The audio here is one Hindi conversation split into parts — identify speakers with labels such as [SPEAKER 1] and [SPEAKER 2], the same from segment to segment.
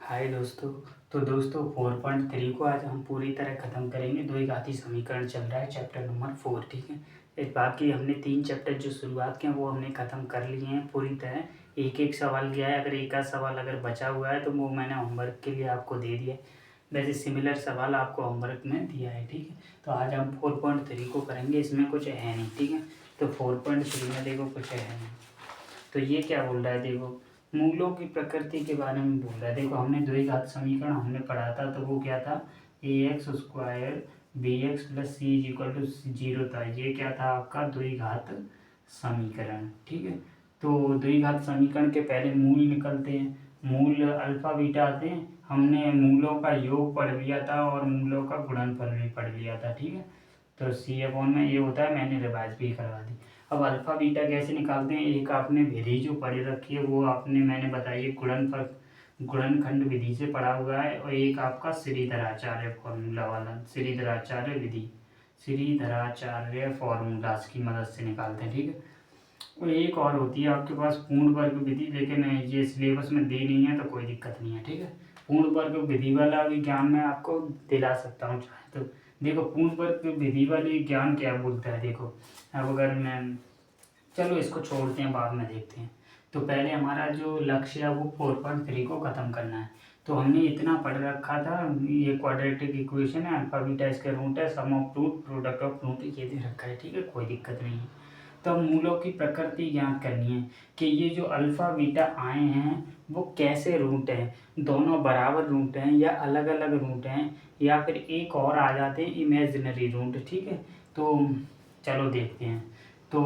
[SPEAKER 1] हाय दोस्तों। तो दोस्तों 4.3 को आज हम पूरी तरह ख़त्म करेंगे। द्विघाती समीकरण चल रहा है चैप्टर नंबर 4। ठीक है। इस बाकी हमने 3 चैप्टर जो शुरुआत के हैं वो हमने ख़त्म कर लिए हैं पूरी तरह। एक एक सवाल किया है, अगर एक आध सवाल अगर बचा हुआ है तो वो मैंने होमवर्क के लिए आपको दे दिया है। वैसे सिमिलर सवाल आपको होमवर्क में दिया है। ठीक है। तो आज हम 4.3 को करेंगे, इसमें कुछ है नहीं। ठीक है। तो 4.3 में देखो कुछ है नहीं। तो ये क्या बोल रहा है, देखो मूलों की प्रकृति के बारे में बोल रहा है। देखो हमने द्विघात समीकरण हमने पढ़ा था, तो वो क्या था, A X square B X plus C is equal to 0 था। ये क्या था आपका द्विघात समीकरण। ठीक है। तो द्विघात समीकरण के पहले मूल निकलते हैं, मूल अल्फा बीटा आते हैं। हमने मूलों का योग पढ़ लिया था और मूलों का गुणनफल भी पढ़ लिया था। ठीक है। तो सी अपॉन में ये होता है, मैंने रिवाइज भी करवा दी। अब अल्फा बीटा कैसे निकालते हैं, एक आपने विधि जो पढ़ी रखी है वो आपने मैंने बताई, गुणनफल गुणनखंड विधि से पढ़ा हुआ है, और एक आपका श्रीधराचार्य फॉर्मूला वाला श्रीधराचार्य विधि, श्रीधराचार्य फॉर्मूलाज की मदद से निकालते हैं। ठीक है। और एक और होती है आपके पास पूर्ण वर्ग विधि, लेकिन ये सिलेबस में दी नहीं है तो कोई दिक्कत नहीं है। ठीक है। पूर्ण वर्ग विधि वाला भी ज्ञान मैं आपको दिला सकता हूँ चाहे तो। देखो पूर्ण वर्ग विधि वाली ज्ञान क्या बोलता है, देखो अब अगर मैं, चलो इसको छोड़ते हैं, बाद में देखते हैं। तो पहले हमारा जो लक्ष्य है वो 4.3 को ख़त्म करना है। तो हमने इतना पढ़ रखा था, ये क्वाड्रेटिक इक्वेशन है, अल्फा बीटा इसके रूट है, sum of root product of root ये दे रखा है। ठीक है, कोई दिक्कत नहीं है। तो अब मूलों की प्रकृति ज्ञात करनी है कि ये जो अल्फा बीटा आए हैं वो कैसे रूट हैं, दोनों बराबर रूट हैं या अलग अलग रूट हैं, या फिर एक और आ जाते हैं इमेजिनरी रूट। ठीक है। तो चलो देखते हैं। तो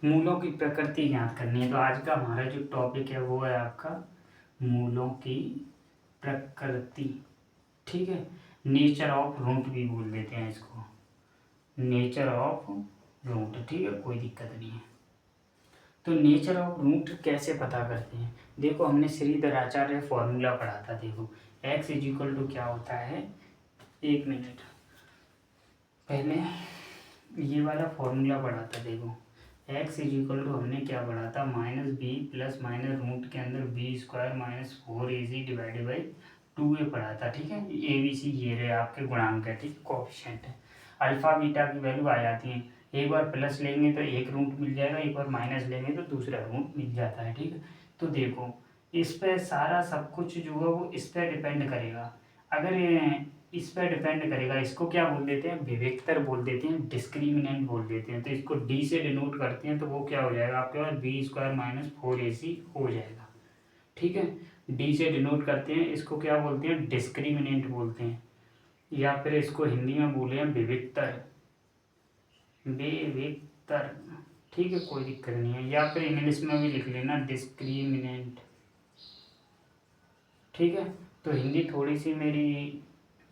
[SPEAKER 1] मूलों की प्रकृति ज्ञात करनी है। तो आज का हमारा जो टॉपिक है वो है आपका मूलों की प्रकृति। ठीक है। नेचर ऑफ रूट भी बोल देते हैं इसको, नेचर ऑफ रूट। ठीक है, कोई दिक्कत नहीं है। तो नेचर ऑफ रूट कैसे पता करते हैं, देखो हमने श्रीधराचार्य फॉर्मूला पढ़ा था। देखो एक्स इज इक्वल टू क्या होता है, एक मिनट, पहले ये वाला फॉर्मूला पढ़ा था। देखो एक्स इज इक्वल टू हमने क्या पढ़ा था, minus B plus minus root के अंदर B square minus 4ac divided by 2a पढ़ा था। ठीक है। ए बी सी ये रहे आपके गुणांक है, ठीक, कोएफिशिएंट है। अल्फा बीटा की वैल्यू आ जाती है, एक बार प्लस लेंगे तो एक रूट मिल जाएगा, एक बार माइनस लेंगे तो दूसरा रूट मिल जाता है। ठीक है। तो देखो इस पे सारा सब कुछ जो है वो इस पर डिपेंड करेगा। अगर ये इस पर डिपेंड करेगा, इसको क्या बोल देते हैं, विविक्तर बोल देते हैं, डिस्क्रिमिनेंट बोल देते हैं। तो इसको डी से डिनोट करते हैं, तो वो क्या हो जाएगा आपके पास, बी स्क्वायर माइनस 4ac हो जाएगा। ठीक है। डी से डिनोट करते हैं, इसको क्या बोलते हैं, डिस्क्रिमिनेंट बोलते हैं, या फिर इसको हिंदी में बोले हैं विविक्तर, विविक्तर। ठीक है, कोई दिक्कत नहीं है, या फिर इंग्लिश में भी लिख लेना डिस्क्रिमिनेंट। ठीक है। तो हिंदी थोड़ी सी मेरी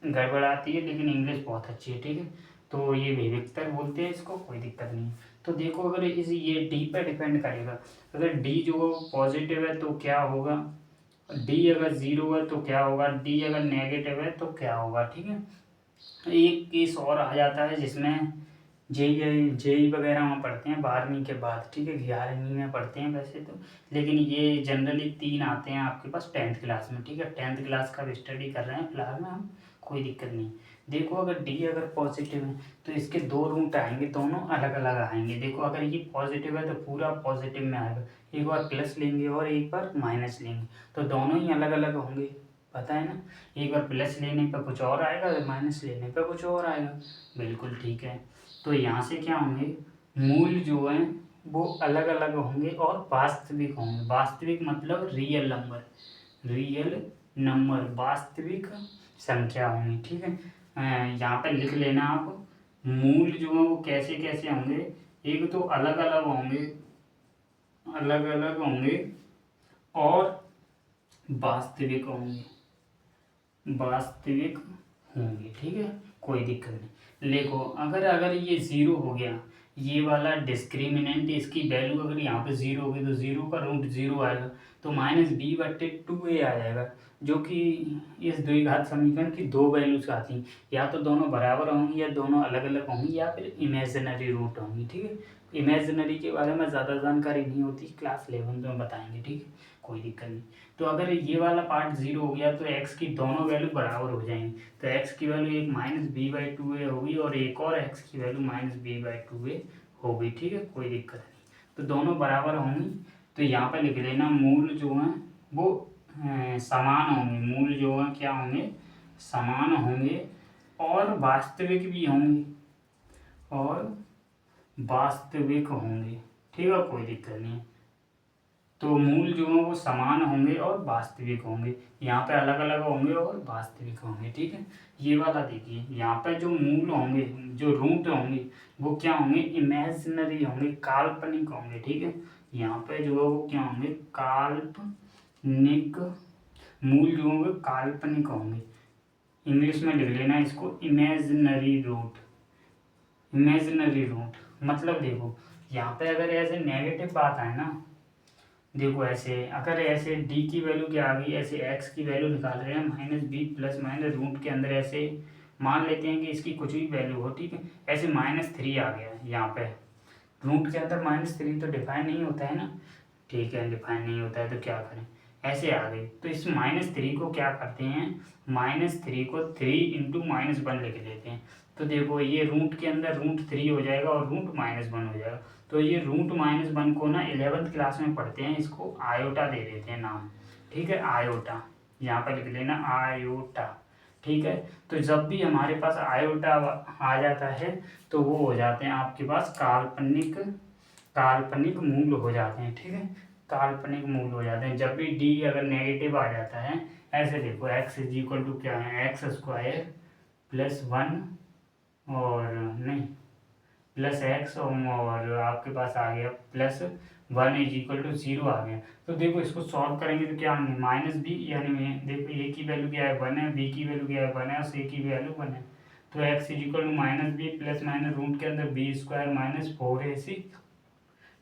[SPEAKER 1] गड़बड़ाती है, लेकिन इंग्लिश बहुत अच्छी है। ठीक है। तो ये विविक्तर बोलते हैं इसको, कोई दिक्कत नहीं है। तो देखो अगर इस ये डी पर डिपेंड करेगा, अगर डी जो पॉजिटिव है तो क्या होगा, डी अगर ज़ीरो है तो क्या होगा, डी अगर नेगेटिव है तो क्या होगा। ठीक है। एक केस और आ जाता है जिसमें जेई वगैरह में पढ़ते हैं 12वीं के बाद। ठीक है, 11वीं में पढ़ते हैं वैसे तो, लेकिन ये जनरली 3 आते हैं आपके पास 10th क्लास में। ठीक है, 10th क्लास का भी स्टडी कर रहे हैं फिलहाल में हम, कोई दिक्कत नहीं। देखो अगर डी अगर पॉजिटिव है तो इसके 2 रूट आएंगे, दोनों अलग अलग आएंगे। देखो अगर ये पॉजिटिव है तो पूरा पॉजिटिव में आएगा, एक बार प्लस लेंगे और एक बार माइनस लेंगे तो दोनों ही अलग अलग होंगे, पता है ना। एक बार प्लस लेने पर कुछ और आएगा, माइनस लेने पर कुछ और आएगा। बिल्कुल ठीक है। तो यहाँ से क्या होंगे, मूल जो हैं वो अलग अलग होंगे और वास्तविक होंगे। वास्तविक मतलब रियल नंबर, रियल नंबर वास्तविक संख्या होंगी। ठीक है। यहाँ पे लिख लेना आप, मूल जो है वो कैसे कैसे होंगे, एक तो अलग अलग होंगे, अलग अलग होंगे, और वास्तविक होंगे, वास्तविक होंगे। ठीक है, कोई दिक्कत नहीं। देखो अगर अगर ये ज़ीरो हो गया, ये वाला डिस्क्रिमिनेंट, इसकी वैल्यू अगर यहाँ पे ज़ीरो होगी तो ज़ीरो का रूट ज़ीरो आएगा, तो माइनस बी बट्टे 2a आ जाएगा, जो कि इस द्विघात समीकरण की 2 वैल्यूज आती हैं, या तो दोनों बराबर होंगी या दोनों अलग अलग होंगी या फिर इमेजिनरी रूट होंगी। ठीक है, इमेजिनरी के बारे में ज़्यादा जानकारी नहीं होती, क्लास 11 में बताएंगे, ठीक है, कोई दिक्कत नहीं। तो अगर ये वाला पार्ट 0 हो गया तो x की दोनों वैल्यू बराबर हो जाएंगी, तो x की वैल्यू एक -b/2a होगी और एक और x की वैल्यू -b/2a होगी, ठीक है, कोई दिक्कत नहीं। तो दोनों बराबर होंगी, तो यहाँ पर लिख लेना मूल जो हैं वो समान होंगे, मूल जो हैं क्या होंगे, समान होंगे और वास्तविक भी होंगे, और वास्तविक होंगे, ठीक है, कोई दिक्कत नहीं। तो मूल जो है वो समान होंगे और वास्तविक होंगे, यहाँ पे अलग अलग होंगे और वास्तविक होंगे, ठीक है। ये वाला देखिए, यहाँ पे जो मूल होंगे, जो रूट होंगे वो क्या होंगे, इमेजिनरी होंगे, काल्पनिक होंगे, ठीक है। यहाँ पे जो है वो क्या होंगे, काल्पनिक, मूल जो होंगे काल्पनिक होंगे। इंग्लिश में लिख लेना इसको, इमेजिनरी रूट। इमेजिनरी रूट मतलब देखो, यहाँ पे अगर ऐसे नेगेटिव बात आए ना, देखो ऐसे अगर ऐसे d की वैल्यू क्या आ गई, ऐसे x की वैल्यू निकाल रहे हैं -b प्लस माइनस रूट के अंदर, ऐसे मान लेते हैं कि इसकी कुछ भी वैल्यू हो, ठीक है, ऐसे -3 आ गया यहाँ पे रूट के अंदर, -3 तो डिफाइन नहीं होता है ना, ठीक है, डिफाइन नहीं होता है तो क्या करें, ऐसे आ गई। तो इस -3 को क्या करते हैं, -3 को 3 × -1 लिख लेते हैं। तो देखो ये रूट के अंदर √3 हो जाएगा और √-1 हो जाएगा। तो ये √-1 को ना 11th क्लास में पढ़ते हैं, इसको आयोटा दे देते हैं नाम, ठीक है, आयोटा, यहाँ पर लिख लेना आयोटा, ठीक है। तो जब भी हमारे पास आयोटा आ जाता है तो वो हो जाते हैं आपके पास काल्पनिक, काल्पनिक मूल हो जाते हैं, ठीक है, काल्पनिक मूल हो जाते हैं। जब भी डी अगर नेगेटिव आ जाता है, ऐसे देखो x = क्या है, x² + 1 और नहीं +x और आपके पास आ गया +1 = 0 आ गया। तो देखो इसको सॉल्व करेंगे तो क्या आएंगे, -b, यानी देखो a की वैल्यू क्या है 1 है, b की वैल्यू क्या है 1 है और c की वैल्यू 1 है। तो x = -b plus minus root के अंदर b² - 4ac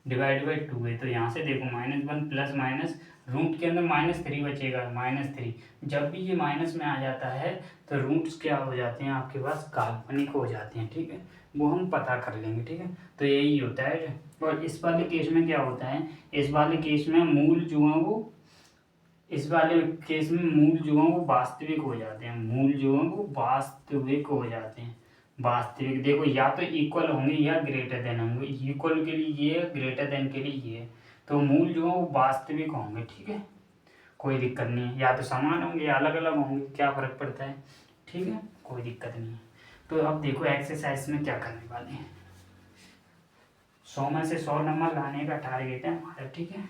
[SPEAKER 1] /2 है। तो यहाँ से देखो -1 प्लस माइनस रूट के अंदर -3 बचेगा, -3। जब भी ये माइनस में आ जाता है तो रूट्स क्या हो जाते हैं आपके पास, काल्पनिक हो जाते हैं, ठीक है, वो हम पता कर लेंगे, ठीक है। तो यही होता है। और इस वाले केस में क्या होता है, इस वाले केस में मूल जो है वो, इस वाले केस में मूल जो है वो वास्तविक हो जाते हैं, मूल जो है वो वास्तविक हो जाते हैं। वास्तविक देखो या तो इक्वल होंगे या ग्रेटर देन होंगे, इक्वल के लिए ये, ग्रेटर देन के लिए ये, तो मूल जो है वो वास्तविक होंगे, ठीक है, कोई दिक्कत नहीं है। या तो समान होंगे या अलग अलग होंगे, क्या फर्क पड़ता है, ठीक है, कोई दिक्कत नहीं है। तो अब देखो एक्सरसाइज में क्या करने वाले हैं, 100 में से 100 नंबर लाने का टारगेट है हमारा, ठीक है,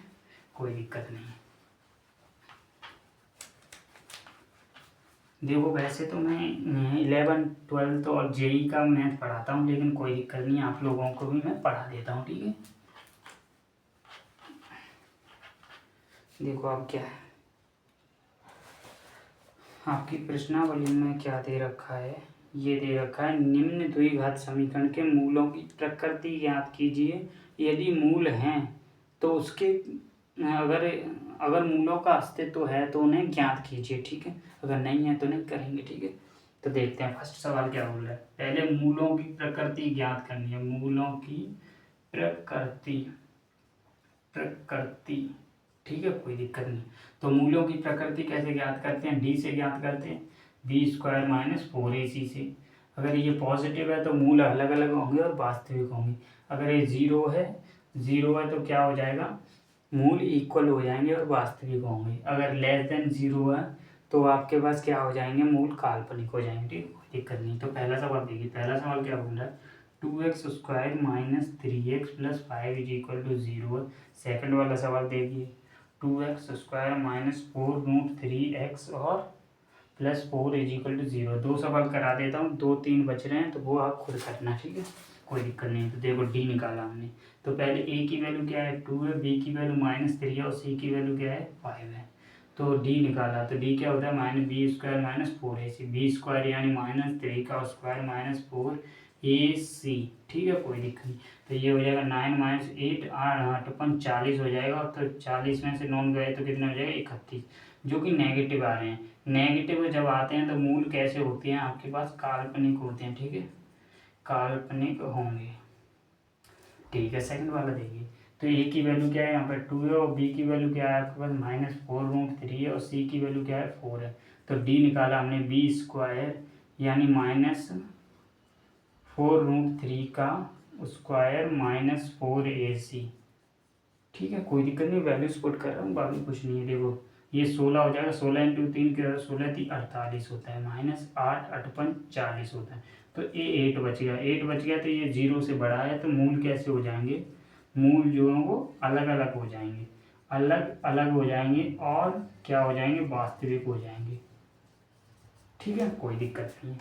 [SPEAKER 1] कोई दिक्कत नहीं है। देखो वैसे तो मैं 11, 12 और जेई का मैथ पढ़ाता हूँ, लेकिन कोई दिक्कत नहीं है, आप लोगों को भी मैं पढ़ा देता हूँ, ठीक है। देखो अब क्या है, आपकी प्रश्नावली में क्या दे रखा है, ये दे रखा है निम्न द्विघात समीकरण के मूलों की प्रकृति ज्ञात कीजिए। यदि मूल हैं तो उसके अगर अगर मूलों का अस्तित्व है तो उन्हें ज्ञात कीजिए, ठीक है, अगर नहीं है तो नहीं करेंगे, ठीक है। तो देखते हैं फर्स्ट सवाल क्या बोल रहा है, पहले मूलों की प्रकृति ज्ञात करनी है, मूलों की प्रकृति, प्रकृति, ठीक है, कोई दिक्कत नहीं। तो मूलों की प्रकृति कैसे ज्ञात करते हैं, डी से ज्ञात करते हैं, b² - 4ac से। अगर ये पॉजिटिव है तो मूल अलग अलग होंगे और वास्तविक होंगे। अगर ये ज़ीरो है तो क्या हो जाएगा, मूल इक्वल हो जाएंगे और वास्तविक होंगे। अगर लेस देन 0 है तो आपके पास क्या हो जाएंगे, मूल काल्पनिक हो जाएंगे, ठीक है, कोई दिक्कत नहीं। तो पहला सवाल देखिए, पहला सवाल क्या बोल रहा है, 2x² - 3x + 5 = 0। सेकंड वाला सवाल देखिए, 2x² - 4√3x और +4 = 0। दो सवाल करा देता हूँ, 2 3 बच रहे हैं तो वो आप खुद करना, ठीक है, कोई दिक्कत नहीं। तो देखो डी निकाला हमने, तो पहले a की वैल्यू क्या है 2 है, b की वैल्यू -3 है और c की वैल्यू क्या है 5 है। तो d निकाला, तो d क्या होता है -b² - 4ac, b² यानी -3 का स्क्वायर -4ac, ठीक है, कोई दिक्कत नहीं। तो ये हो जाएगा 9 - 8 8 40 हो जाएगा। तो 40 में से 9 गए तो कितना हो जाएगा 31, जो कि नेगेटिव आ रहे हैं। नेगेटिव जब आते हैं तो मूल कैसे होते हैं आपके पास, काल्पनिक होते हैं, ठीक है, काल्पनिक होंगे। ठीक है, सेकंड वाला देखिए। तो ए की वैल्यू क्या है यहाँ पर 2 है, और बी की वैल्यू क्या है आपके पास -4√3 है, और सी की वैल्यू क्या है 4 है। तो डी निकाला हमने b² यानी -4√3 का स्क्वायर -4ac। ठीक है, कोई दिक्कत नहीं, वैल्यूज पुट कर रहा हूँ, बाकी कुछ नहीं है। देखो ये 16 हो जाएगा, 16 × 3 क्या, 16 × 48 होता है, -8 8 5 40 होता है। तो ये 8 बच गया, 8 बच गया, तो ये 0 से बड़ा है, तो मूल कैसे हो जाएंगे, मूल जो है वो अलग अलग हो जाएंगे, अलग अलग हो जाएंगे, और क्या हो जाएंगे, वास्तविक हो जाएंगे। ठीक है, कोई दिक्कत नहीं है।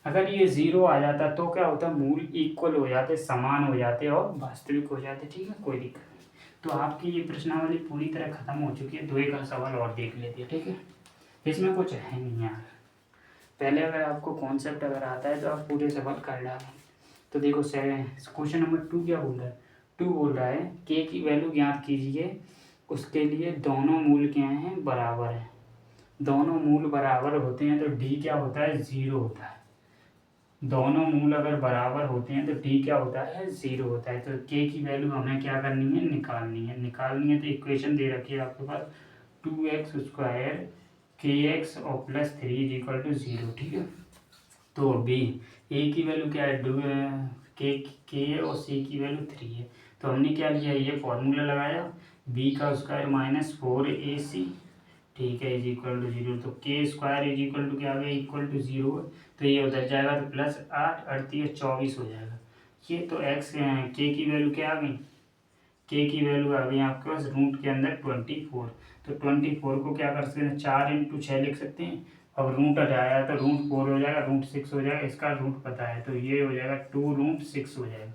[SPEAKER 1] अगर ये 0 आ जाता तो क्या होता, मूल इक्वल हो जाते, समान हो जाते और वास्तविक हो जाते। ठीक है, कोई दिक्कत नहीं। तो आपकी ये प्रश्नावली पूरी तरह खत्म हो चुकी है। 2 का सवाल और देख लेते हैं। ठीक है, इसमें कुछ है नहीं यार, पहले अगर आपको कॉन्सेप्ट अगर आता है तो आप पूरे सवाल कर डालें। तो देखो क्वेश्चन नंबर 2 क्या बोल रहा है, 2 बोल रहा है के की वैल्यू ज्ञात कीजिए, उसके लिए दोनों मूल क्या हैं, बराबर हैं। दोनों मूल बराबर होते हैं तो डी क्या होता है, 0 होता है। दोनों मूल अगर बराबर होते हैं तो डी क्या होता है, 0 होता है। तो के की वैल्यू हमें क्या करनी है, निकालनी है। तो इक्वेशन दे रखी है आपके पास 2x² kx और +3 = 0। ठीक है, तो बी ए की वैल्यू क्या है, के और सी की वैल्यू 3 है। तो हमने क्या लिया, ये फॉर्मूला लगाया, बी का स्क्वायर -4ac, ठीक है, = 0। तो k² क्या आ गया, =0 है। तो ये उधर जाएगा तो +8 38 24 हो जाएगा। ये तो x के की वैल्यू क्या आ गई, के की वैल्यू आ गई आपके पास रूट के अंदर 24। तो 24 को क्या कर सकते हैं, 4 × 6 लिख सकते हैं। अब रूट हटाया तो √4 हो जाएगा, √6 हो जाएगा, इसका रूट पता है तो ये हो जाएगा 2√6 हो जाएगा,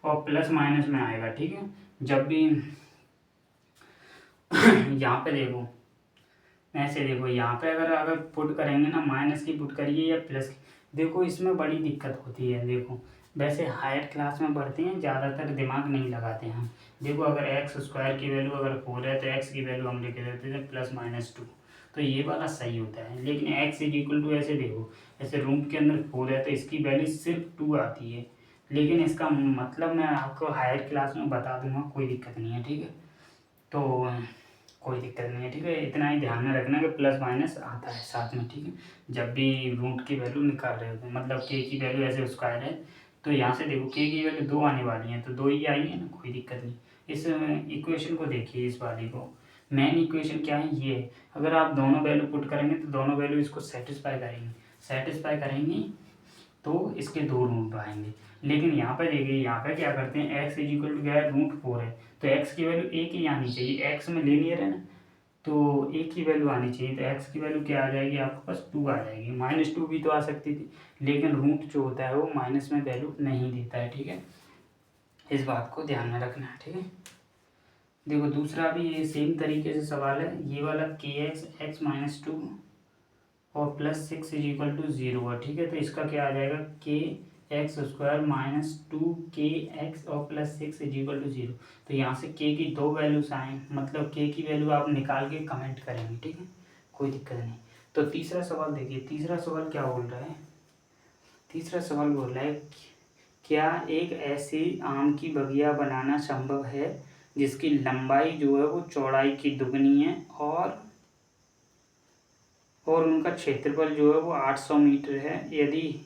[SPEAKER 1] और प्लस माइनस में आएगा। ठीक है, जब भी यहाँ पे देखो, ऐसे देखो, यहाँ पे अगर पुट करेंगे ना, माइनस की पुट करिए या प्लस की, देखो इसमें बड़ी दिक्कत होती है। देखो वैसे हायर क्लास में पढ़ते हैं, ज़्यादातर दिमाग नहीं लगाते हैं। देखो अगर x² की वैल्यू अगर 4 है तो x की वैल्यू हम लिख देते थे +-2, तो ये वाला सही होता है। लेकिन x = ऐसे देखो, ऐसे रूट के अंदर 4 है तो इसकी वैल्यू सिर्फ 2 आती है, लेकिन इसका मतलब मैं आपको हायर क्लास में बता दूंगा, कोई दिक्कत नहीं है। ठीक है, तो कोई दिक्कत नहीं है। ठीक है, इतना ही ध्यान में रखना कि प्लस माइनस आता है साथ में। ठीक है, जब भी रूट की वैल्यू निकाल रहे होते हैं, मतलब के की वैल्यू ऐसे स्क्वायर है, तो यहाँ से देखो के की वैल्यू 2 आने वाली है, तो 2 ही आई है ना, कोई दिक्कत नहीं। इस इक्वेशन को देखिए, इस वाली को, मेन इक्वेशन क्या है, ये अगर आप दोनों वैल्यू पुट करेंगे तो दोनों वैल्यू इसको सेटिस्फाई करेंगी, तो इसके 2 रूट आएंगे। लेकिन यहाँ पे देखिए, यहाँ पे क्या करते हैं, x क्या है, √4 है, तो x की वैल्यू एक ही आनी चाहिए, x में ले लिया है ना, तो एक ही वैल्यू आनी चाहिए। तो x की वैल्यू क्या आ जाएगी आपके पास, 2 आ जाएगी। -2 भी तो आ सकती थी, लेकिन रूट जो होता है वो माइनस में वैल्यू नहीं देता है। ठीक है, इस बात को ध्यान में रखना है। ठीक है, देखो दूसरा भी ये सेम तरीके से सवाल है, ये वाला kx x -2 और +6 = 0 है। ठीक है, तो इसका क्या आ जाएगा, kx² -2kx और +6 = 0। तो यहाँ से k की 2 वैल्यूज आए, मतलब k की वैल्यू आप निकाल के कमेंट करेंगे। ठीक है, कोई दिक्कत नहीं। तो तीसरा सवाल देखिए, तीसरा सवाल क्या बोल रहा है, तीसरा सवाल बोल रहा है, क्या एक ऐसी आम की बगिया बनाना संभव है जिसकी लंबाई जो है वो चौड़ाई की दुगनी है, और उनका क्षेत्रफल जो है वो 800 मीटर है। यदि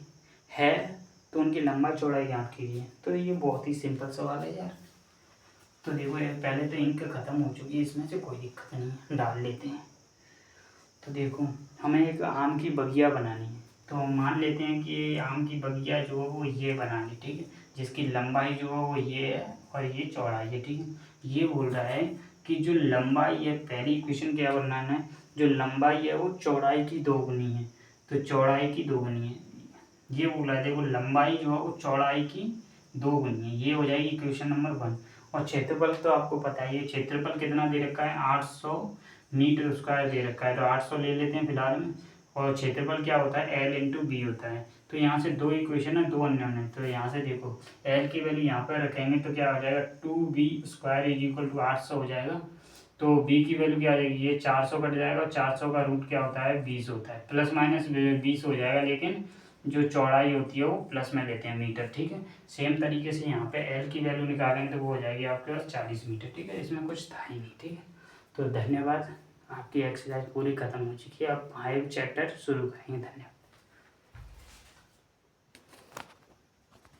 [SPEAKER 1] है तो उनकी लंबाई चौड़ाई ज्ञात कीजिए। तो ये बहुत ही सिंपल सवाल है यार। तो देखो यार, पहले तो इंक ख़त्म हो चुकी है, इसमें से कोई दिक्कत नहीं है, डाल लेते हैं। तो देखो हमें एक आम की बगिया बनानी है, तो हम मान लेते हैं कि आम की बगिया जो है वो ये बनानी, ठीक है, जिसकी लंबाई जो है वो ये है और ये चौड़ाई है। ठीक है, ये बोल रहा है कि जो लंबाई है, पहली इक्वेशन क्या बनाना है, जो लंबाई है वो चौड़ाई की दोगुनी है, तो चौड़ाई की दोगुनी है, ये बोला है। देखो लंबाई जो है वो चौड़ाई की दोगुनी है, ये हो जाएगी इक्वेशन नंबर 1। और क्षेत्रफल तो आपको पता ही है, क्षेत्रफल कितना दे रखा है, 800 मीटर स्क्वायर दे रखा है, तो 800 ले लेते हैं फिलहाल में। और क्षेत्रफल क्या होता है, L × B होता है। तो यहाँ से 2 इक्वेशन है, 2 अन्य है, तो यहाँ से देखो L की वैल्यू यहाँ पर रखेंगे तो क्या हो जाएगा, 2b² = 800 हो जाएगा। तो b की वैल्यू क्या आ जाएगी, ये 400 कट जाएगा, और 400 का रूट क्या होता है, 20 होता है, ±20 हो जाएगा, लेकिन जो चौड़ाई होती है वो प्लस में लेते हैं मीटर, ठीक है। सेम तरीके से यहाँ पे एल की वैल्यू निकालेंगे तो वो हो जाएगी आपके पास 40 मीटर, ठीक है। इसमें कुछ था ही नहीं, ठीक है। तो धन्यवाद, आपकी एक्सरसाइज पूरी खत्म हो चुकी है। अब 5 चैप्टर शुरू करेंगे। धन्यवाद।